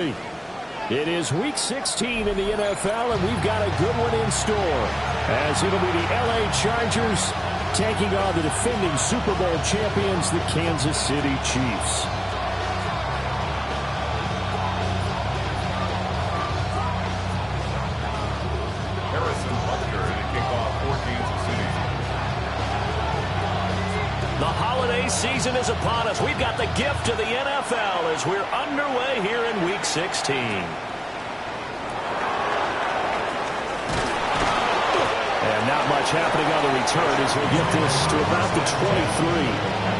It is Week 16 in the NFL, and we've got a good one in store, as it'll be the LA Chargers taking on the defending Super Bowl champions, the Kansas City Chiefs. Season is upon us. We've got the gift of the NFL as we're underway here in Week 16. And not much happening on the return as we get this to about the 23.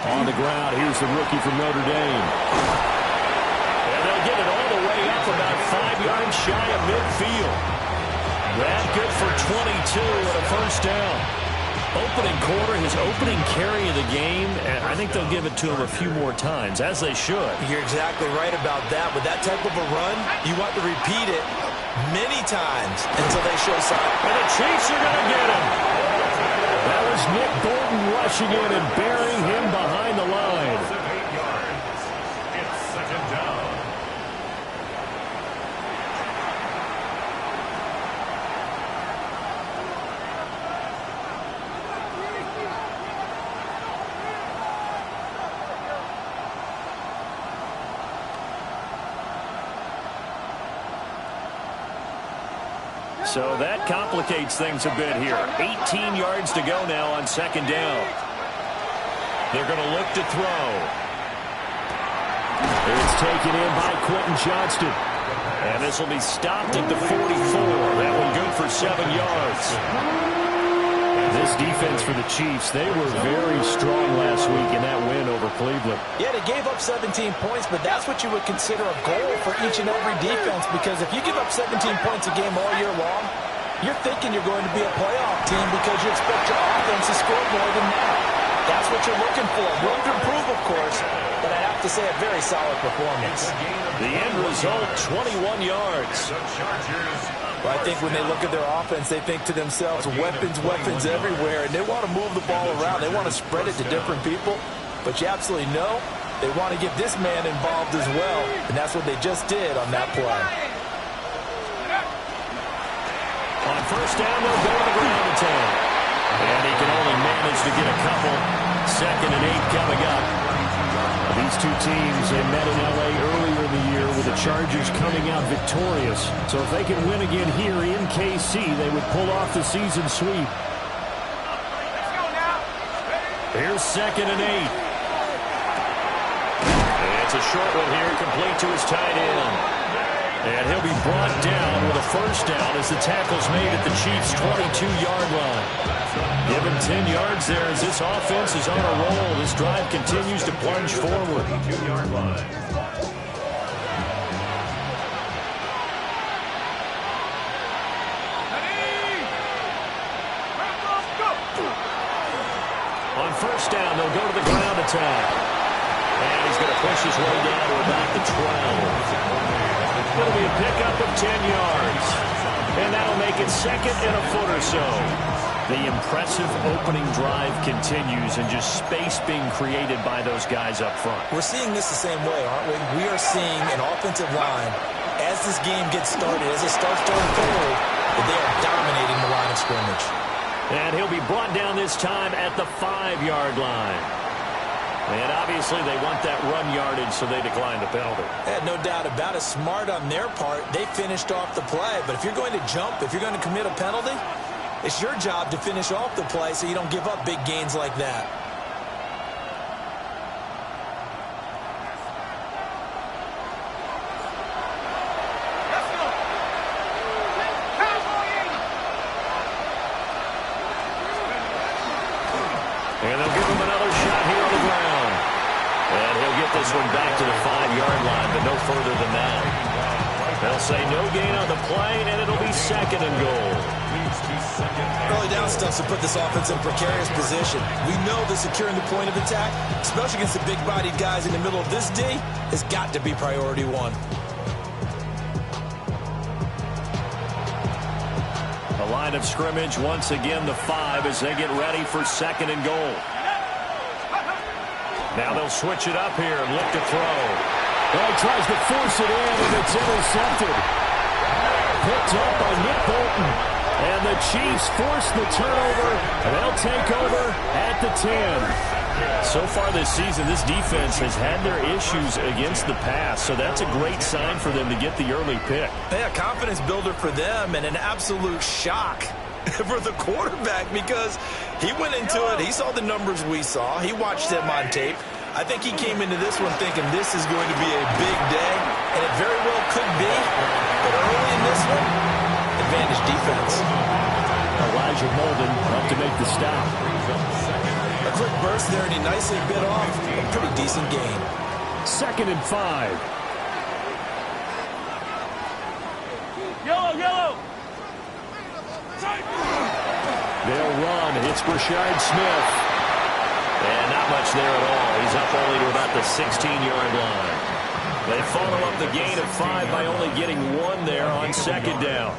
On the ground, here's the rookie from Notre Dame. And they'll get it all the way up about 5 yards shy of midfield. That good for 22 and a first down. Opening quarter, his opening carry of the game, and I think they'll give it to him a few more times, as they should. You're exactly right about that. With that type of a run, you want to repeat it many times until they show signs. And the Chiefs are going to get him. That was Nick Bolton rushing in and burying him behind the line. 8 yards. It's second down. So that complicates things a bit here. 18 yards to go now on second down. They're going to look to throw. It's taken in by Quentin Johnston. And this will be stopped at the 44. That one good for 7 yards. This defense for the Chiefs, they were very strong last week in that win over Cleveland. Yeah, they gave up 17 points, but that's what you would consider a goal for each and every defense, because if you give up 17 points a game all year long, you're thinking you're going to be a playoff team because you expect your offense to score more than that. That's what you're looking for. Room to improve, of course, but I have to say a very solid performance. The end result, 21 yards. Well, I think when they look at their offense, they think to themselves, weapons, weapons everywhere, and they want to move the ball around. They want to spread it to different people, but you absolutely know they want to get this man involved as well, and that's what they just did on that play. On first down, they'll go to the ground attack. And he can only manage to get a couple. 2nd and 8 coming up. These two teams, they met in L.A. earlier in the year with the Chargers coming out victorious. So if they can win again here in KC, they would pull off the season sweep. Here's 2nd and 8. And it's a short one here, complete to his tight end. And he'll be brought down with a first down as the tackle's made at the Chiefs' 22-yard line. Give him 10 yards there as this offense is on a roll. This drive continues to plunge forward. 22-yard line. On first down, they'll go to the ground attack. And he's going to push his way down to about the 12. It'll be a pickup of 10 yards. And that'll make it 2nd and a foot or so. The impressive opening drive continues, and just space being created by those guys up front. We're seeing this the same way, aren't we? We are seeing an offensive line, as this game gets started, as it starts to unfold, that they are dominating the line of scrimmage. And he'll be brought down this time at the 5-yard line. And obviously they want that run yardage, so they decline the penalty. No doubt about it. Smart on their part. They finished off the play. But if you're going to jump, if you're going to commit a penalty, it's your job to finish off the play so you don't give up big gains like that. And they'll give him another shot here on the ground. And he'll get this one back to the 5-yard line, but no further than that. They'll say no gain on the play, and it'll be 2nd and goal. Early down stuff to put this offense in precarious position. We know that securing the point of attack, especially against the big-bodied guys in the middle of this D, has got to be priority one. A line of scrimmage, once again the 5 as they get ready for 2nd and goal. Now they'll switch it up here and look to throw. Well, he tries to force it in, and it's intercepted. Picked up by Nick Bolton. And the Chiefs force the turnover, and they'll take over at the 10. So far this season, this defense has had their issues against the pass, so that's a great sign for them to get the early pick. Yeah, confidence builder for them and an absolute shock for the quarterback because he went into it. He saw the numbers we saw. He watched them on tape. I think he came into this one thinking this is going to be a big day, and it very well could be. But early in this one, advantage defense. Elijah Molden up to make the stop. A quick burst there, and he nicely bit off a pretty decent gain. 2nd and 5. Yellow! They'll run. It's Rashard Smith. And not much there at all. He's up only to about the 16-yard line. They follow up the gain of 5 by only getting 1 there on 2nd down.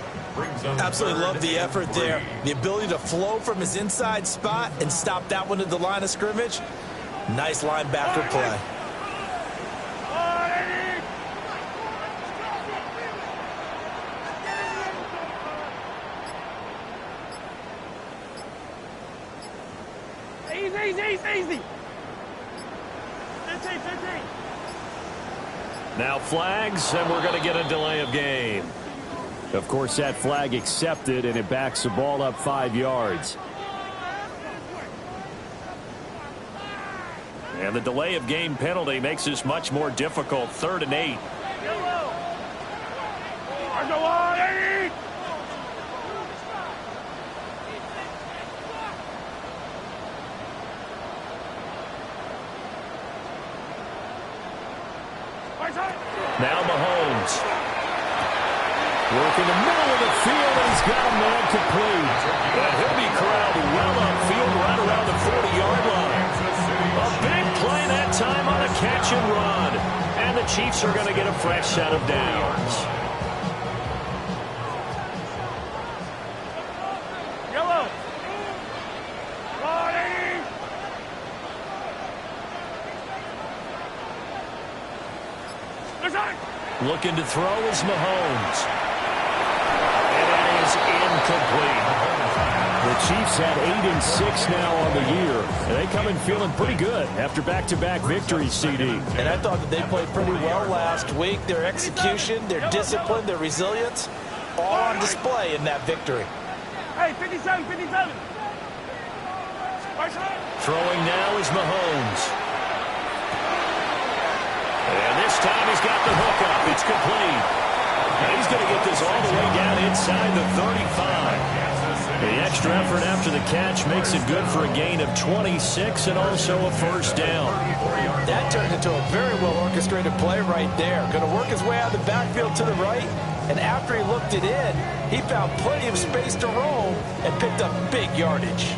Absolutely love the effort there. The ability to flow from his inside spot and stop that one at the line of scrimmage. Nice linebacker play. Easy. 15. Now flags, and we're going to get a delay of game. Of course, that flag accepted, and it backs the ball up 5 yards. And the delay of game penalty makes this much more difficult. 3rd and 8. Now Mahomes. Work in the middle of the field, and he's got a man complete. And he'll be corralled well upfield right around the 40-yard line. A big play that time on a catch and run. And the Chiefs are going to get a fresh set of downs. Yellow. Looking to throw is Mahomes. And that is incomplete. The Chiefs had 8 and 6 now on the year, and they come in feeling pretty good after back-to-back victories, CD. And I thought that they played pretty well last week. Their execution, their discipline, their resilience, all on display in that victory. Hey, 57. Throwing now is Mahomes. And this time he's got the hook up. It's complete. And he's going to get this all the way down inside the 35. The extra effort after the catch makes it good for a gain of 26 and also a first down. That turned into a very well-orchestrated play right there. Going to work his way out of the backfield to the right. And after he looked it in, he found plenty of space to roam and picked up big yardage.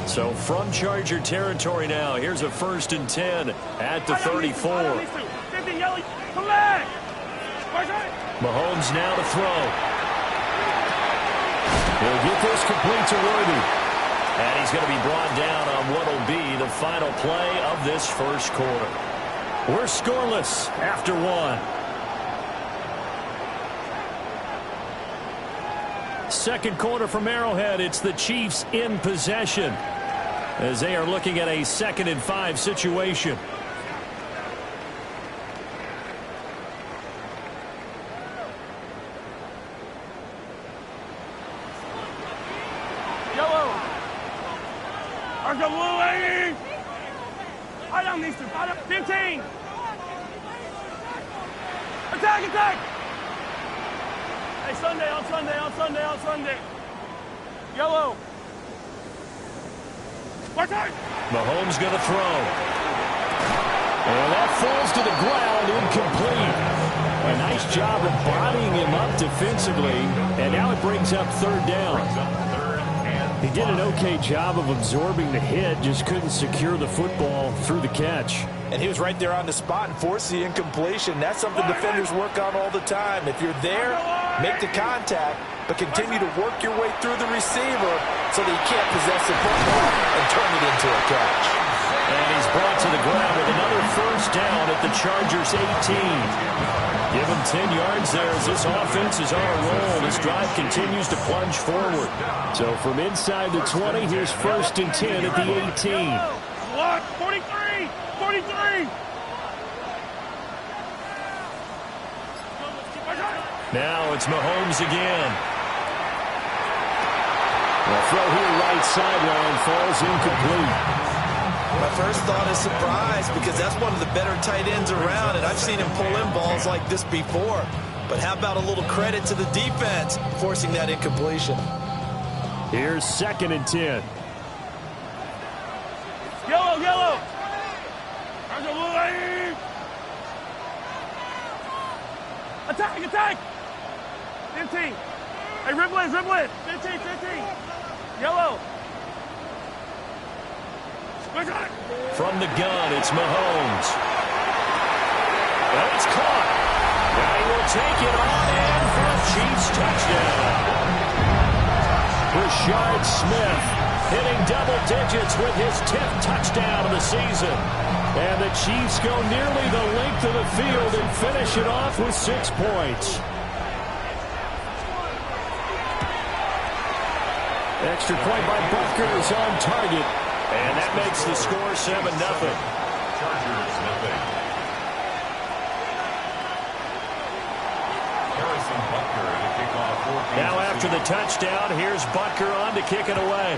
So from Charger territory now, here's a 1st and 10 at the 34. Mahomes now to throw. He'll get this complete to Worthy. And he's going to be brought down on what will be the final play of this first quarter. We're scoreless after 1. Second quarter from Arrowhead. It's the Chiefs in possession as they are looking at a 2nd and 5 situation. Yellow. Arca blue, 80. I down these two. 15. Attack. Hey, on Sunday. Yellow. Mahomes going to throw. And that falls to the ground, incomplete. A nice job of bodying him up defensively, and now it brings up third down. He did an okay job of absorbing the hit, just couldn't secure the football through the catch. And he was right there on the spot and forced the incompletion. That's something defenders work on all the time. If you're there, make the contact, but continue to work your way through the receiver so that he can't possess the football and turn it into a catch. And he's brought to the ground with another first down at the Chargers' 18. Give him 10 yards there as this offense is on a roll. This drive continues to plunge forward. So from inside the 20, here's first and 10 at the 18. Look, 43! 43! Now it's Mahomes again. The throw here right sideline falls incomplete. My first thought is surprise because that's one of the better tight ends around, and I've seen him pull in balls like this before. But how about a little credit to the defense forcing that incompletion? Here's second and 10. Yellow, yellow! Attack, attack! 15. Hey, ribble it, ribble it. 15, 15. Yellow. From the gun, it's Mahomes. And it's caught. Now he will take it on in for a Chiefs touchdown. Rashard Smith hitting double digits with his 10th touchdown of the season. And the Chiefs go nearly the length of the field and finish it off with 6 points. Extra point by Butker is on target. And that makes the score 7-0. Chargers, nothing. Harrison Butker to kick off 14. Now after the touchdown, here's Butker on to kick it away.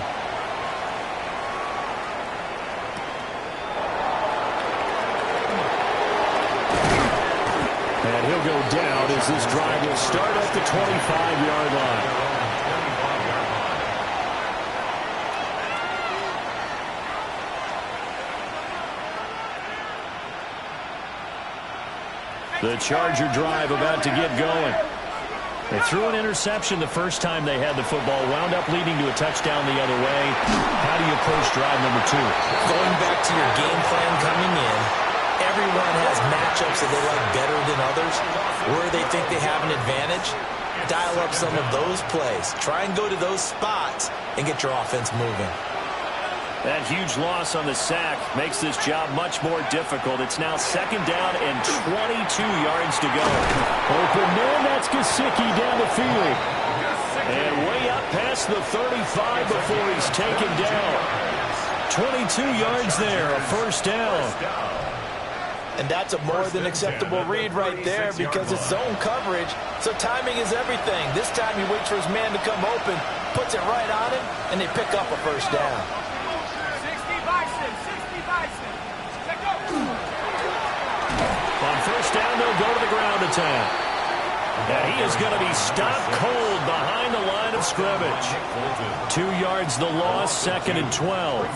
And he'll go down as this drive will start at the 25-yard line. The Charger drive about to get going. They threw an interception the first time they had the football, wound up leading to a touchdown the other way. How do you approach drive number 2? Going back to your game plan coming in, everyone has matchups that they like better than others, where they think they have an advantage. Dial up some of those plays. Try and go to those spots and get your offense moving. That huge loss on the sack makes this job much more difficult. It's now second down and 22 yards to go. Open man, that's Gesicki down the field. And way up past the 35 before he's taken down. 22 yards there, a first down. And that's a more than acceptable read right there because it's zone coverage, so timing is everything. This time he waits for his man to come open, puts it right on him, and they pick up a first down. On first down, they'll go to the ground attack. And he is going to be stopped cold behind the line of scrimmage. 2 yards the loss, second and 12.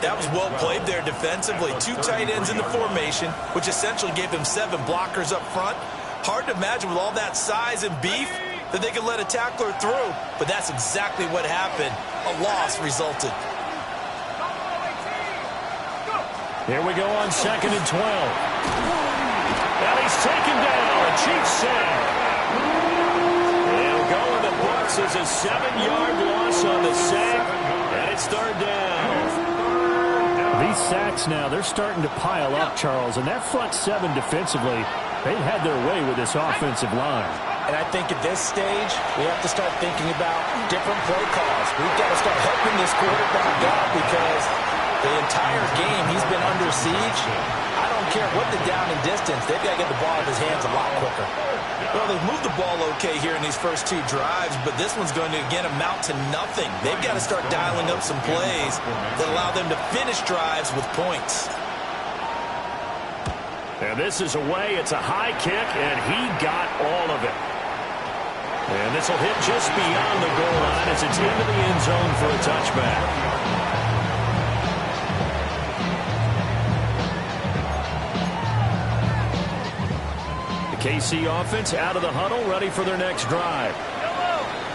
That was well played there defensively. 2 tight ends in the formation, which essentially gave them 7 blockers up front. Hard to imagine with all that size and beef that they could let a tackler through. But that's exactly what happened. A loss resulted. Here we go on second and 12. And he's taken down. A Chiefs sack. He'll go in the books as a 7-yard loss on the sack. And it's third down. These sacks now, they're starting to pile up, Charles. And that front 7 defensively, they've had their way with this offensive line. And I think at this stage, we have to start thinking about different play calls. We've got to start helping this quarterback out because the entire game he's been under siege. I don't care what the down and distance, they've got to get the ball out of his hands a lot quicker. Well, they've moved the ball okay here in these first 2 drives, but this one's going to, again, amount to nothing. They've got to start dialing up some plays that allow them to finish drives with points. And this is away. It's a high kick, and he got all of it. And this will hit just beyond the goal line as it's into the end zone for a touchback. KC offense out of the huddle, ready for their next drive.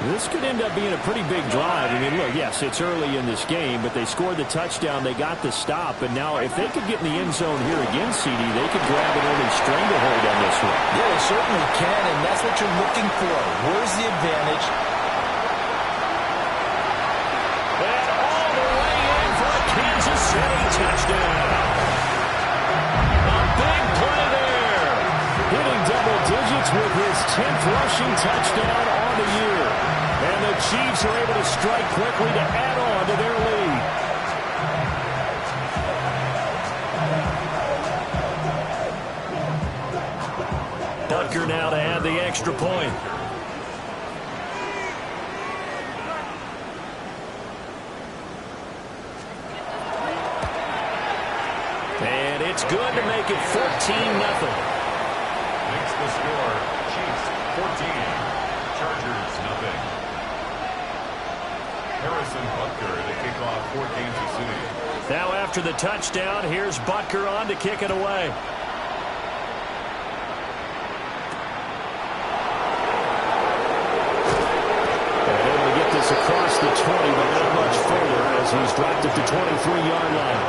This could end up being a pretty big drive. I mean, look, yes, it's early in this game, but they scored the touchdown. They got the stop. And now if they could get in the end zone here again, CD, they could grab an early stranglehold on this one. Yeah, they certainly can, and that's what you're looking for. Where's the advantage? And all the way in for a Kansas City touchdown. A big play there. Hitting double digits with his 10th rushing touchdown on the year. And the Chiefs are able to strike quickly to add on to their lead. Butker now to add the extra point. And it's good to make it 14-0. Makes the score. Chiefs 14. Chargers nothing. Harrison Butker to kick off for Kansas City. Now after the touchdown, here's Butker on to kick it away. And able to get this across the 20, but not much further as he's dropped at the 23-yard line.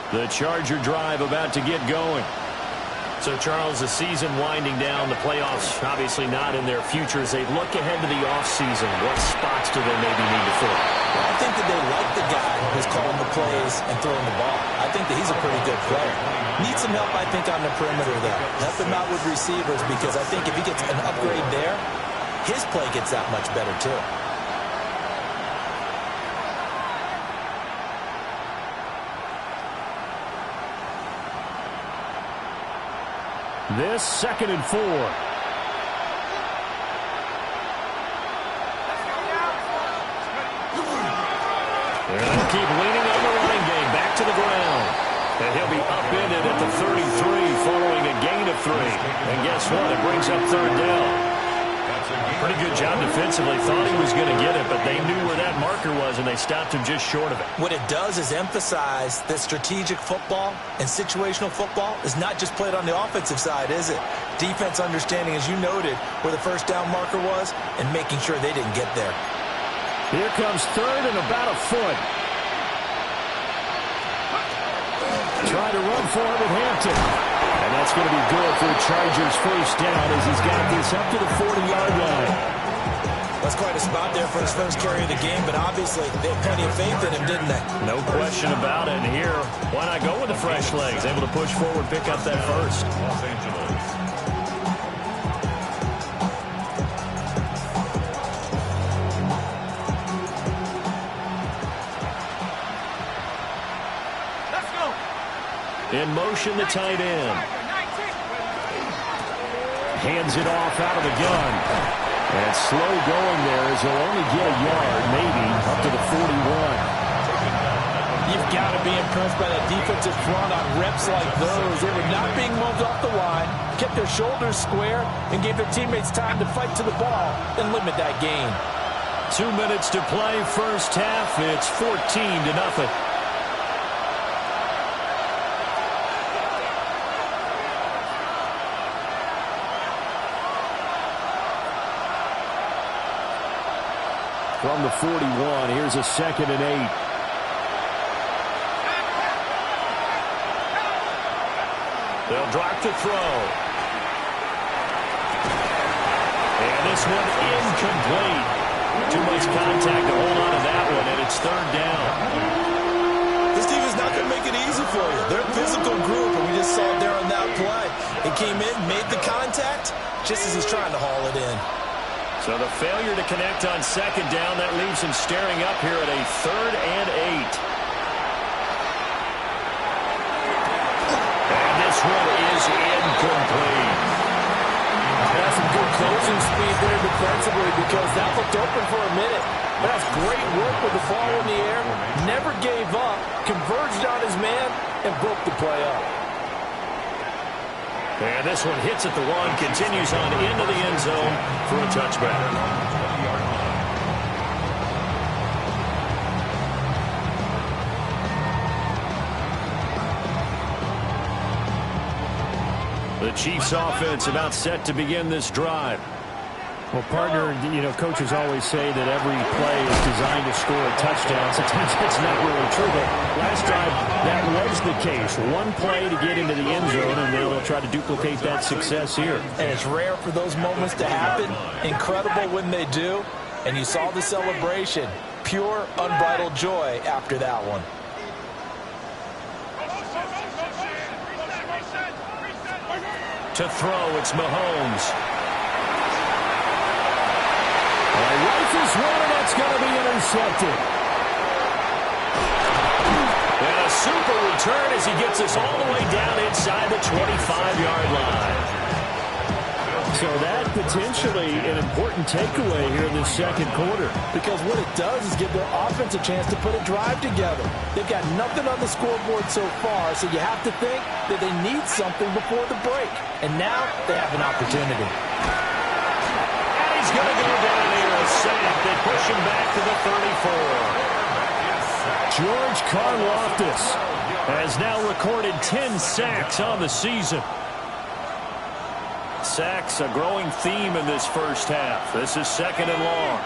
The Charger drive about to get going. So, Charles, the season winding down, the playoffs obviously not in their future. As they look ahead to the offseason, what spots do they maybe need to fill? Well, I think that they like the guy who's calling the plays and throwing the ball. I think that he's a pretty good player. Needs some help, I think, on the perimeter, though. Help him out with receivers, because I think if he gets an upgrade there, his play gets that much better, too. This 2nd and 4. They'll keep leaning on the running game. Back to the ground. And he'll be upended at the 33 following a gain of 3. And guess what? It brings up 3rd down. Pretty good job defensively. Thought he was going to get it, but they knew where that marker was, and they stopped him just short of it. What it does is emphasize that strategic football and situational football is not just played on the offensive side, is it? Defense understanding, as you noted, where the 1st down marker was and making sure they didn't get there. Here comes 3rd and about a foot. Try to run for it with Hampton. And that's going to be good for the Chargers' 1st down as he's got this up to the 40-yard line. That's quite a spot there for his first carry of the game, but obviously they had plenty of faith in him, didn't they? No question about it. And here, why not go with the fresh legs? Able to push forward, pick up that first. Los Angeles. Let's go. In motion, the tight end. Hands it off out of the gun. And slow going there as he'll only get a yard, maybe, up to the 41. You've got to be impressed by that defensive front on reps like those. They were not being moved off the line, kept their shoulders square, and gave their teammates time to fight to the ball and limit that gain. 2 minutes to play, 1st half. It's 14-0. From the 41, here's a 2nd and 8. They'll drop to throw. And this one incomplete. Too much contact to hold on to that one, and it's 3rd down. This team is not going to make it easy for you. They're a physical group, and we just saw it there on that play. It came in, made the contact, just as he's trying to haul it in. So the failure to connect on 2nd down, that leaves him staring up here at a 3rd and 8. And this one is incomplete. That's some good closing speed there defensively, because that looked open for a minute. But that's great work with the ball in the air. Never gave up, converged on his man, and broke the play up. And this one hits at the 1, continues on into the end zone for a touchback. The Chiefs offense about set to begin this drive. Well, partner, you know, coaches always say that every play is designed to score a touchdown. Sometimes that's not really true, but last drive that was the case. One play to get into the end zone, and they'll try to duplicate that success here. And it's rare for those moments to happen. Incredible when they do. And you saw the celebration. Pure, unbridled joy after that one. To throw, it's Mahomes. Rifles one, and that's going to be intercepted. And a super return as he gets us all the way down inside the 25-yard line. So that potentially an important takeaway here in this second quarter. Because what it does is give their offense a chance to put a drive together. They've got nothing on the scoreboard so far, so you have to think that they need something before the break. And now they have an opportunity. And he's going to go down here, a sack. They push him back to the 34. George Karlaftis has now recorded 10 sacks on the season. Sacks, a growing theme in this first half. This is second and long.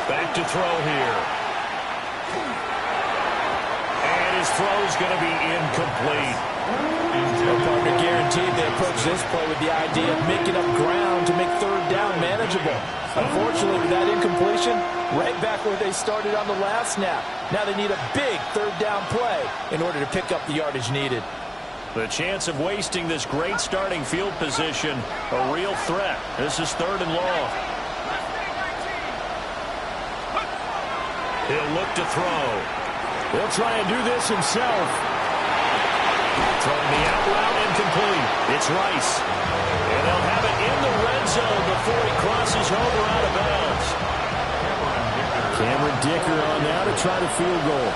Back to throw here. And his throw's going to be incomplete. Well, partner, guaranteed they approach this play with the idea of making up ground to make third down manageable. Unfortunately, with that incompletion, right back where they started on the last snap. Now they need a big third down play in order to pick up the yardage needed. The chance of wasting this great starting field position, a real threat. This is third and long. He'll look to throw. He'll try and do this himself. Throwing the out route incomplete. It's Rice. And they'll have it in the red zone before he crosses over out of bounds. Cameron Dicker on now to try the field goal.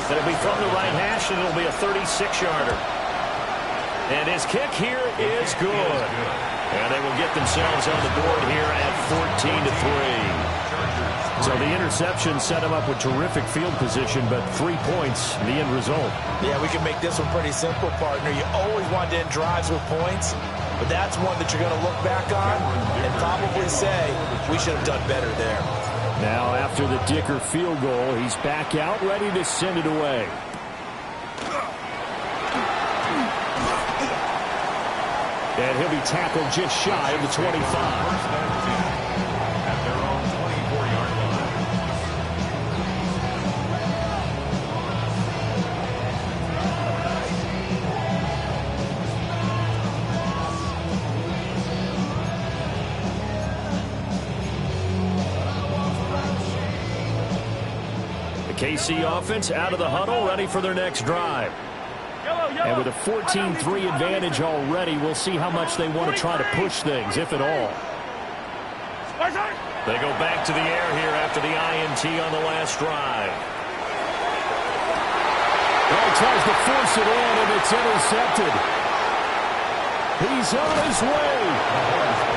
It'll be from the right hash, and it'll be a 36-yarder. And his kick here is good. And they will get themselves on the board here at 14-3. So the interception set him up with terrific field position, but 3 points, the end result. Yeah, we can make this one pretty simple, partner. You always want to end drives with points, but that's one that you're going to look back on and probably say, we should have done better there. Now, after the Dicker field goal, he's back out, ready to send it away. And he'll be tackled just shy of the 25. At their own 24-yard The KC offense out of the huddle, ready for their next drive. And with a 14-3 advantage already, we'll see how much they want to try to push things, if at all. They go back to the air here after the INT on the last drive. Well, he tries to force it in, and it's intercepted. He's on his way.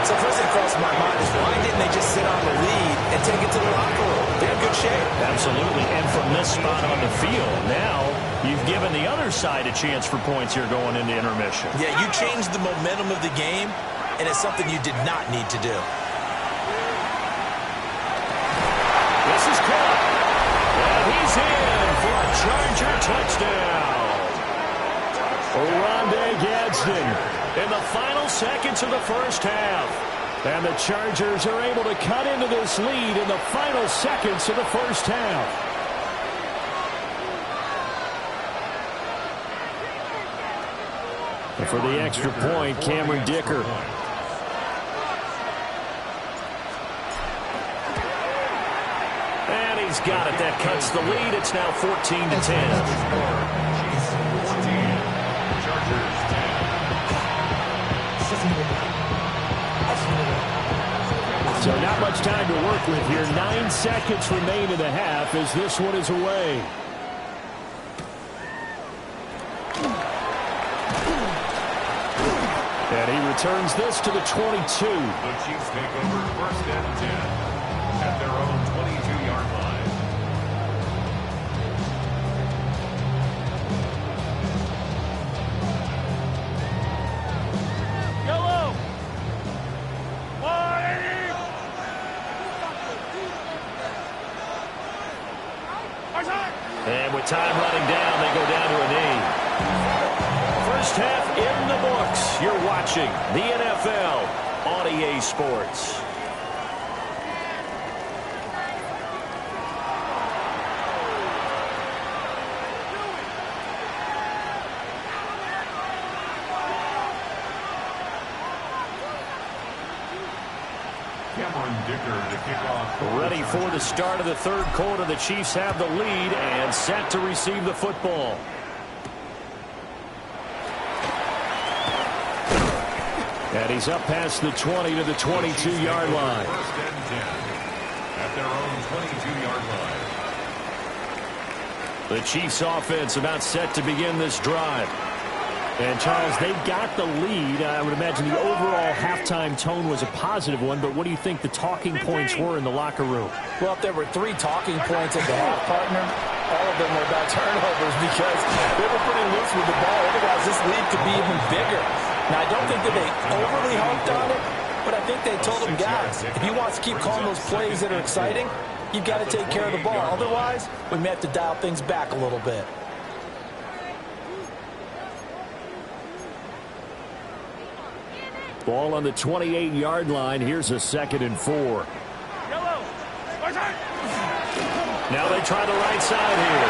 So first thing crossed my mind is, why didn't they just sit on the lead and take it to the locker room? They're in good shape. Absolutely, and from this spot on the field, now you've given the other side a chance for points here going into intermission. Yeah, you changed the momentum of the game, and it's something you did not need to do. This is caught. And he's in for a Charger touchdown. Oronde Gadsden In the final seconds of the first half. And the Chargers are able to cut into this lead in the final seconds of the first half. And for the extra point, Cameron Dicker. And he's got it. That cuts the lead. It's now 14-10. So not much time to work with here. 9 seconds remain in the half as this one is away. returns this to the 22. The Chiefs take over 1st and 10 at their own 22-yard line. Yellow. And with time running down, they go down to a knee. First half in the books. You're watching the NFL on EA Sports. Ready for the start of the third quarter. The Chiefs have the lead and set to receive the football. And he's up past the 20 to the 22-yard line. 1st and 10 at their own 22-yard line. The Chiefs offense about set to begin this drive. And, Charles, they got the lead. I would imagine the overall halftime tone was a positive one, but what do you think the talking points were in the locker room? Well, if there were 3 talking points at the half, partner, all of them were about turnovers because they were pretty loose with the ball. Otherwise, this lead could be even bigger. Now, I don't think that they overly harped on it, but I think they told them, guys, if you want to keep calling those plays that are exciting, you've got to take care of the ball. Otherwise, we may have to dial things back a little bit. Ball on the 28-yard line. Here's a 2nd and 4. Yellow. Now they try the right side here.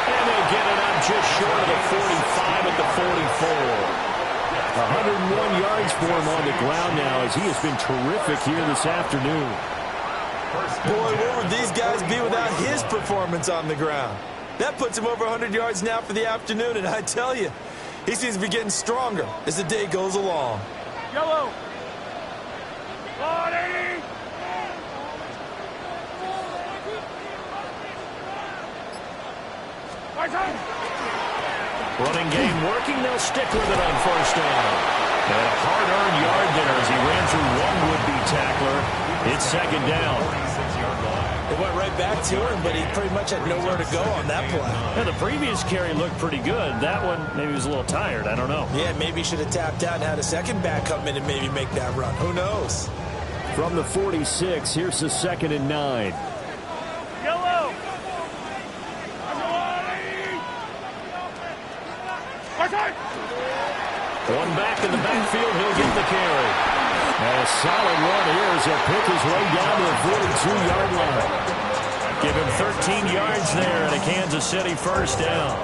And they'll get it up just short of the 45 at the 44. 101 yards for him on the ground now as he has been terrific here this afternoon. Boy, where would these guys be without his performance on the ground? That puts him over 100 yards now for the afternoon, and I tell you, he seems to be getting stronger as the day goes along. Yellow. Loading. Running game working. They'll stick with it on 1st down. And a hard-earned yard there as he ran through one would-be tackler. It's 2nd down. 46-yard line. It went right back to him, but he pretty much had nowhere to go on that play. Yeah, the previous carry looked pretty good. That one, maybe he was a little tired. I don't know. Yeah, maybe he should have tapped out and had a second back come in and maybe make that run. Who knows? From the 46, here's the 2nd and 9. Yellow. One back in the backfield. He'll get the carry. And a solid run here as he'll pick his way down to the 42-yard line. Give him 13 yards there and a Kansas City 1st down.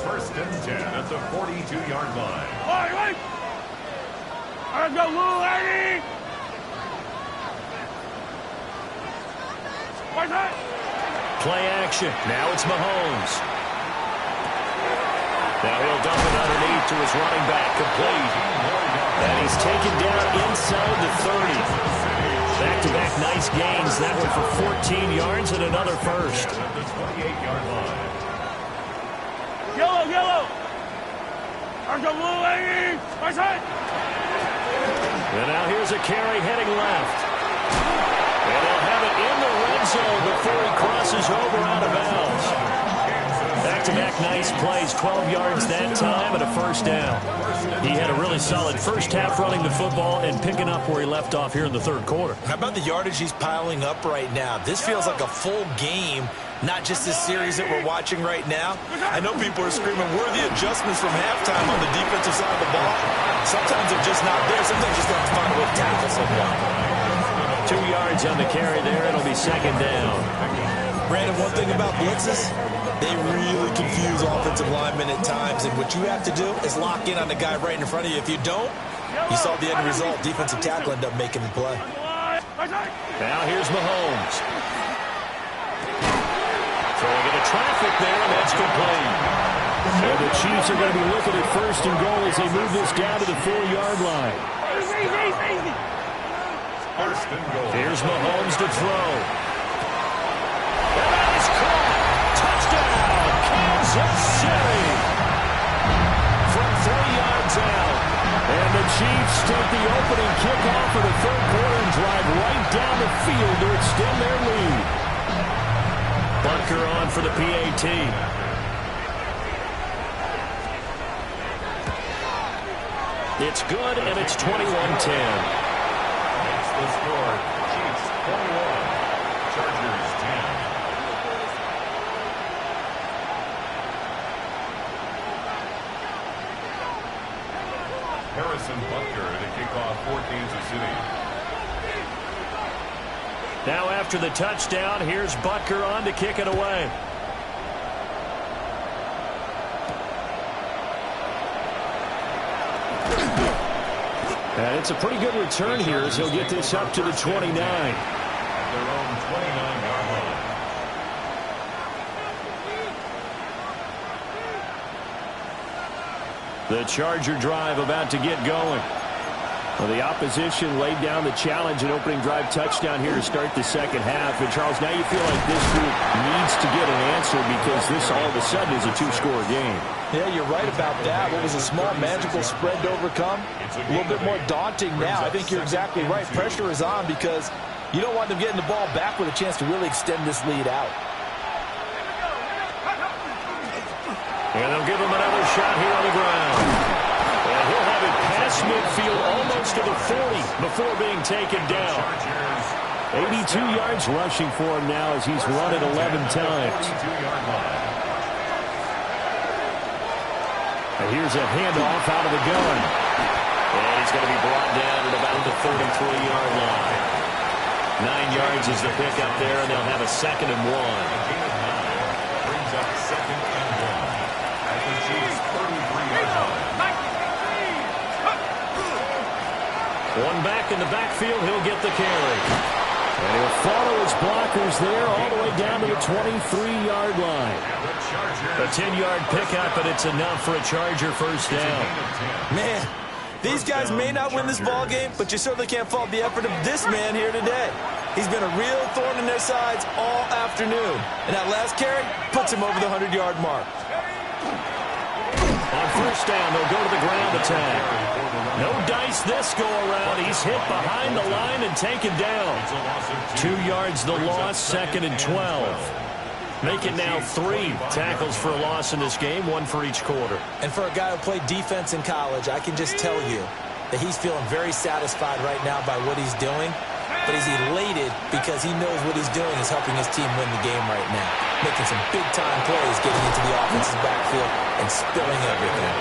1st and 10 at the 42-yard line. Wait. Let's go, little lady. Play action. Now it's Mahomes. Now he'll dump it underneath to his running back, complete. And he's taken down inside the 30. Back-to-back nice gains. That one for 14 yards and another 1st. At the 28-yard line. Yellow. Let's go, little lady. And now here's a carry heading left. And they'll have it in the red zone before he crosses over out of bounds. Back-to-back nice plays, 12 yards that time and a 1st down. He had a really solid first half running the football and picking up where he left off here in the 3rd quarter. How about the yardage he's piling up right now? This feels like a full game, not just this series that we're watching right now. I know people are screaming, where are the adjustments from halftime on the defensive side of the ball? Sometimes they're just not there. Sometimes you just have to find a way to tackle someone. 2 yards on the carry there. It'll be 2nd down. Brandon, one thing about blitzes, they really confuse offensive linemen at times, and what you have to do is lock in on the guy right in front of you. If you don't, you saw the end result. Defensive tackle ended up making the play. Now here's Mahomes. Throwing into traffic there, and that's complete. And the Chiefs are going to be looking at 1st and goal as they move this down to the 4-yard line. Easy. 1st and goal. Here's Mahomes to throw. And that is caught. Touchdown, Kansas City. From 3 yards out. Chiefs take the opening kickoff of the third quarter and drive right down the field to extend their lead. Bunker on for the PAT. It's good, and it's 21-10. Makes the score. Chiefs 21. Chargers 10. Harrison Butker to kick off for Kansas City. Now after the touchdown, here's Butker on to kick it away. And it's a pretty good return here as he'll get this up to the 29. At their own 29-yard line. The Charger drive about to get going. Well, the opposition laid down the challenge and opening drive touchdown here to start the second half. And, Charles, now you feel like this group needs to get an answer because this all of a sudden is a two-score game. Yeah, you're right about that. What was a small, manageable spread to overcome? A little bit more daunting now. I think you're exactly right. Pressure is on because you don't want them getting the ball back with a chance to really extend this lead out. And they'll give him another shot here on the ground. And he'll have it past midfield almost to the 40 before being taken down. 82 yards rushing for him now as he's run it 11 times. And here's a handoff out of the gun. And he's going to be brought down at about the 33-yard line. 9 yards is the pickup there, and they'll have a 2nd and 1. Brings up 2nd and 1 at the Chiefs' 33-yard line. One back in the backfield, he'll get the carry. And he'll follow his blockers there all the way down to the 23-yard line. A 10-yard pickup, and it's enough for a Charger first down. Man, these guys may not win this ball game, but you certainly can't fault the effort of this man here today. He's been a real thorn in their sides all afternoon. And that last carry puts him over the 100-yard mark. On first down, they'll go to the ground attack. No dice this go-around. He's hit behind the line and taken down. 2 yards the loss, 2nd and 12. Make it now 3 tackles for a loss in this game, 1 for each quarter. And for a guy who played defense in college, I can just tell you that he's feeling very satisfied right now by what he's doing. But he's elated because he knows what he's doing is helping his team win the game right now. Making some big-time plays, getting into the offensive backfield, and spilling everything.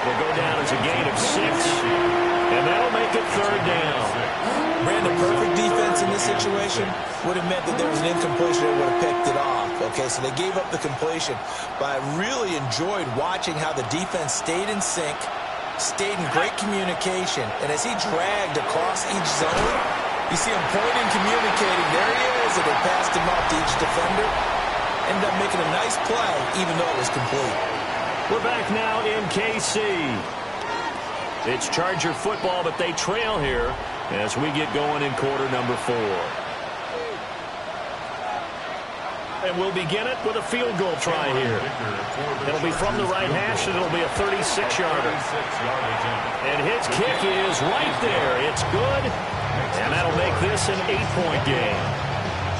Will go down as a gain of 6, and that'll make it 3rd down. Brandon, perfect defense in this situation would have meant that there was an incompletion that would have picked it off. Okay, so they gave up the completion. But I really enjoyed watching how the defense stayed in sync, stayed in great communication, and as he dragged across each zone, you see him pointing, communicating. There he is, and they passed him off to each defender. Ended up making a nice play, even though it was complete. We're back now in KC. It's Charger football, but they trail here as we get going in quarter number 4. And we'll begin it with a field goal try here. It'll be from the right hash, and it'll be a 36-yarder. And his kick is right there. It's good, and that'll make this an 8-point game.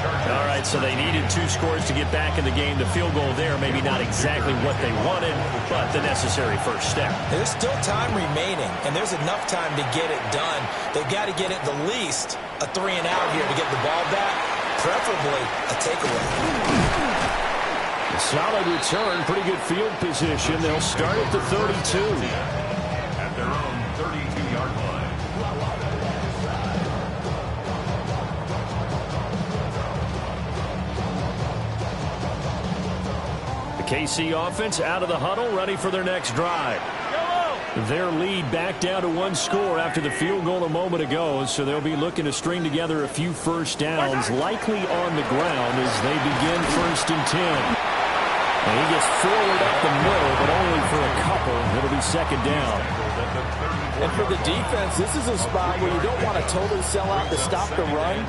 All right, so they needed 2 scores to get back in the game. The field goal there, maybe not exactly what they wanted, but the necessary first step. There's still time remaining, and there's enough time to get it done. They've got to get at the least a 3-and-out here to get the ball back, preferably a takeaway. A solid return, pretty good field position. They'll start at the 32. At their own 32-yard line. KC offense out of the huddle, ready for their next drive. Their lead back down to 1 score after the field goal a moment ago, so they'll be looking to string together a few first downs, likely on the ground as they begin 1st and 10. And he gets forward up the middle, but only for a couple. It'll be 2nd down. And for the defense, this is a spot where you don't want to totally sell out to stop the run,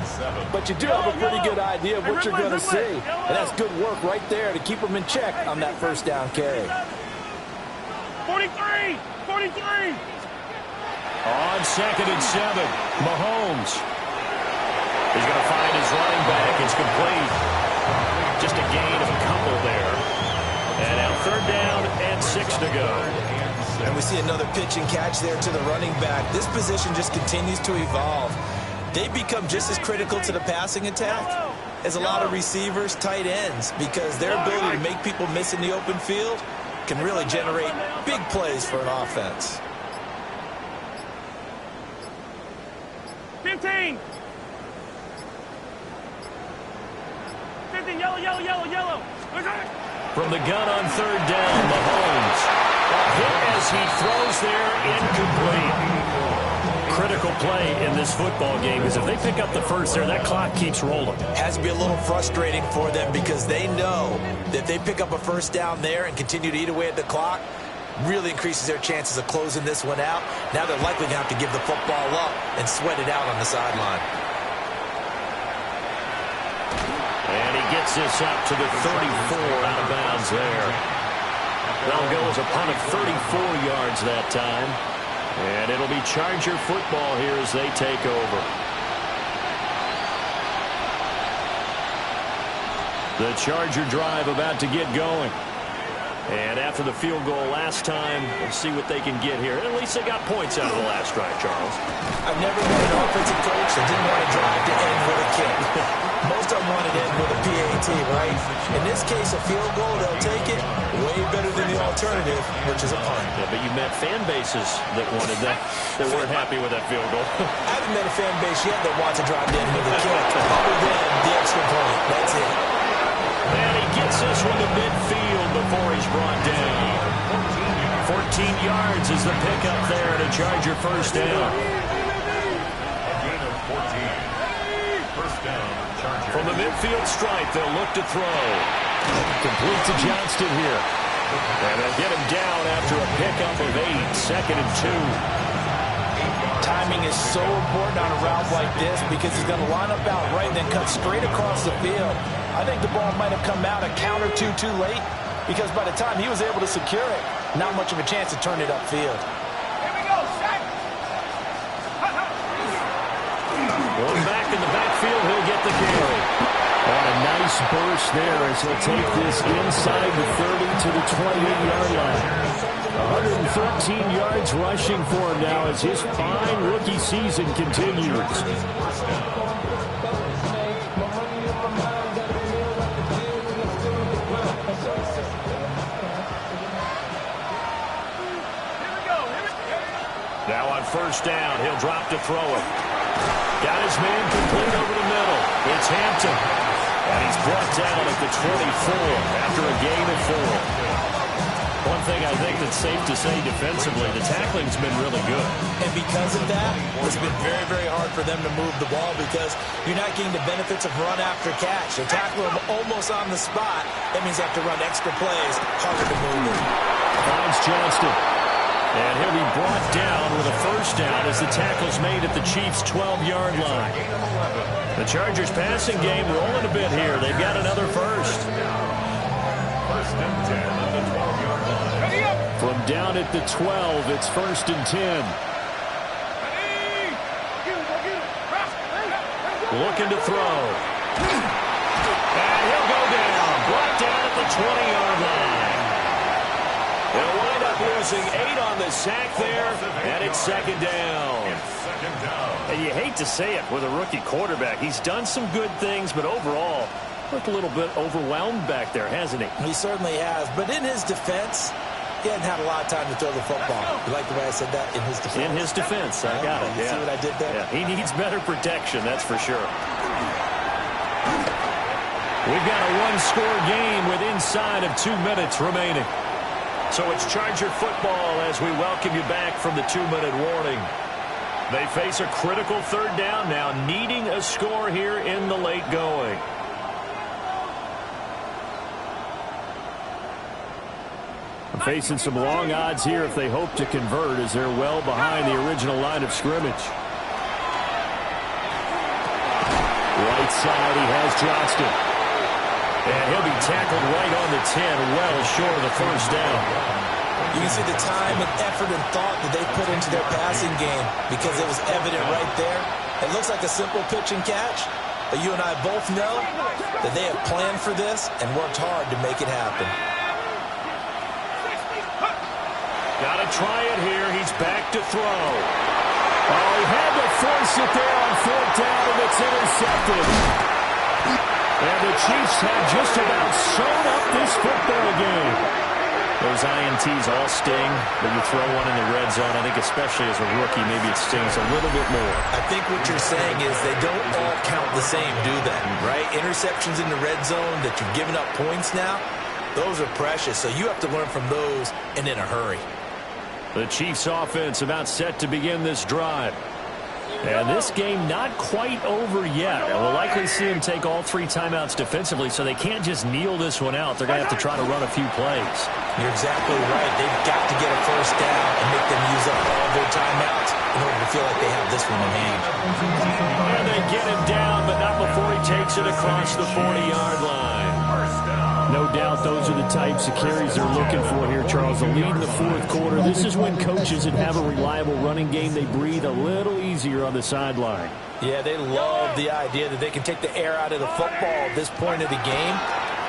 but you do have a pretty good idea of what you're going to see. And that's good work right there to keep them in check on that first down carry. 43! 43! on 2nd and 7. Mahomes. He's going to find his running back. It's complete. Just a gain of a couple there. And now 3rd down and 6 to go. And we see another pitch and catch there to the running back. This position just continues to evolve. They become just as critical to the passing attack as a lot of receivers, tight ends, because their ability to make people miss in the open field can really generate big plays for an offense. 15. 15, yellow, yellow, yellow, yellow. From the gun on 3rd down, Mahomes. Hit as he throws there, incomplete. Critical play in this football game is if they pick up the first there, that clock keeps rolling. Has to be a little frustrating for them because they know that if they pick up a 1st down there and continue to eat away at the clock, really increases their chances of closing this one out. Now they're likely going to have to give the football up and sweat it out on the sideline. And he gets this up to the 34, out of bounds there. That'll go as a punt of 34 yards that time. And it'll be Charger football here as they take over. The Charger drive about to get going. And after the field goal last time, we'll see what they can get here. At least they got points out of the last drive, Charles. I've never been an offensive coach that didn't want to drive to end with a kick. Most of them want to end with a PAT, right? In this case, a field goal, they'll take it way better than the alternative, which is a punt. Yeah, but you met fan bases that wanted that, that weren't happy with that field goal. I haven't met a fan base yet that wants to drive to end with a kick, other than the extra point. That's it. And he gets this one to midfield before he's brought down. 14 yards is the pickup there at a Charger 1st down. Gain of 14. 1st down, Charger. From the midfield stripe, they'll look to throw. Complete to Johnston here. And they'll get him down after a pickup of 8. 2nd and 2. Timing is so important on a route like this because he's going to line up out right and then cut straight across the field. I think the ball might have come out a count or two too late because by the time he was able to secure it, not much of a chance to turn it upfield. Here we go, set. One back in the backfield, he'll get the carry. On a nice burst there as he'll take this inside the 30 to the 28-yard line. 113 yards rushing for him now as his fine rookie season continues. Now on 1st down, he'll drop to throw it. Got his man complete over the middle. It's Hampton. And he's brought down at the 24 after a gain of 4. One thing I think that's safe to say defensively, the tackling's been really good. And because of that, it's been very, very hard for them to move the ball because you're not getting the benefits of run after catch. They tackle him almost on the spot. That means they have to run extra plays, harder to move him. Finds Johnston. And he'll be brought down with a 1st down as the tackle's made at the Chiefs' 12-yard line. The Chargers' passing game rolling a bit here. They've got another 1st. 1st and 10 at the 12-yard line. From down at the 12, it's 1st and 10. Looking to throw. And he'll go down. Brought down at the 20-yard line. They'll wind up losing 8 on the sack there, and it's 2nd down. And you hate to say it with a rookie quarterback. He's done some good things, but overall, looked a little bit overwhelmed back there, hasn't he? He certainly has. But in his defense, he hadn't had a lot of time to throw the football. You like the way I said that? In his defense. In his defense. I got it. You see what I did there? Yeah, he needs better protection, that's for sure. We've got a one-score game with inside of 2 minutes remaining. So it's Charger football as we welcome you back from the 2-minute warning. They face a critical 3rd down now, needing a score here in the late going. Facing some long odds here if they hope to convert as they're well behind the original line of scrimmage. Right side, he has Johnston. And he'll be tackled right on the 10, well short of the 1st down. You can see the time and effort and thought that they put into their passing game because it was evident right there. It looks like a simple pitch and catch, but you and I both know that they have planned for this and worked hard to make it happen. Got to try it here. He's back to throw. Oh, he had to force it there on 4th down, and it's intercepted. And the Chiefs have just about sewn up this football game. Those INTs all sting, but you throw one in the red zone. I think especially as a rookie, maybe it stings a little bit more. I think what you're saying is they don't all count the same, do they? Right? Interceptions in the red zone that you've given up points now, those are precious. So you have to learn from those and in a hurry. The Chiefs offense about set to begin this drive. And this game not quite over yet. And we'll likely see them take all 3 timeouts defensively, so they can't just kneel this one out. They're going to have to try to run a few plays. You're exactly right. They've got to get a first down and make them use up all their timeouts in order to feel like they have this one in hand. And they get him down, but not before he takes it across the 40-yard line. No doubt those are the types of carries they're looking for here, Charles. The lead in the 4th quarter. This is when coaches that have a reliable running game, they breathe a little easier on the sideline. Yeah, they love the idea that they can take the air out of the football at this point of the game.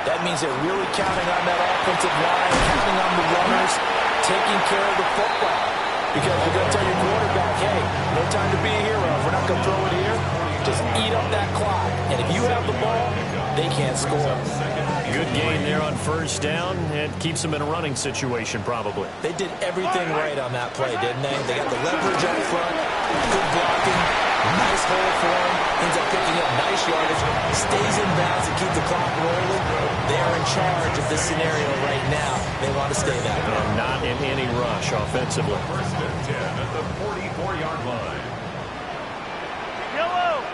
That means they're really counting on that offensive line, counting on the runners, taking care of the football. Because they're going to tell your quarterback, hey, no time to be a hero. If we're not going to throw it here, just eat up that clock. And if you have the ball, they can't score. Good gain there on 1st down. It keeps them in a running situation, probably. They did everything right on that play, didn't they? They got the leverage up front, good blocking, nice hole for him, ends up picking up nice yardage, stays in bounds to keep the clock rolling. They are in charge of this scenario right now. They want to stay that way. And not in any rush offensively. 1st and 10 at the 44-yard line. Yellow.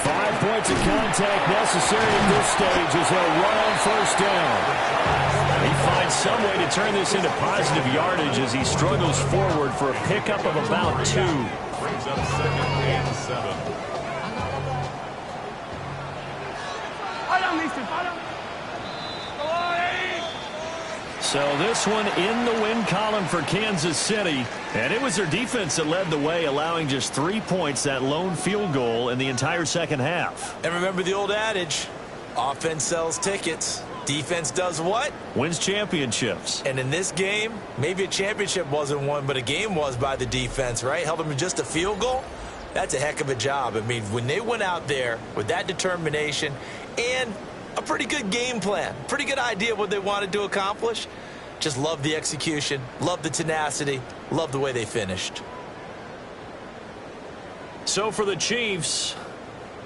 5 points of contact necessary at this stage as they'll run on 1st down. He finds some way to turn this into positive yardage as he struggles forward for a pickup of about 2. Brings up 2nd and 7. So this one in the win column for Kansas City. And it was their defense that led the way, allowing just 3 points, that lone field goal in the entire second half. And remember the old adage, offense sells tickets. Defense does what? Wins championships. And in this game, maybe a championship wasn't won, but a game was by the defense, right? Held them to just a field goal. That's a heck of a job. I mean, when they went out there with that determination and a pretty good game plan, pretty good idea of what they wanted to accomplish, just love the execution, love the tenacity, love the way they finished. So for the Chiefs,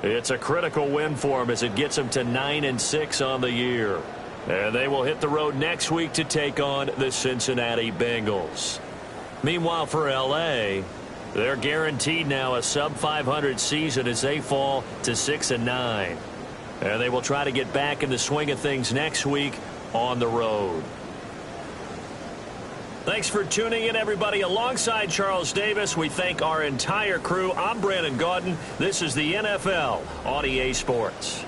it's a critical win for them as it gets them to 9-6 on the year. And they will hit the road next week to take on the Cincinnati Bengals. Meanwhile, for L.A., they're guaranteed now a sub-500 season as they fall to 6-9. And they will try to get back in the swing of things next week on the road. Thanks for tuning in, everybody. Alongside Charles Davis, we thank our entire crew. I'm Brandon Gaudin. This is the NFL on EA Sports.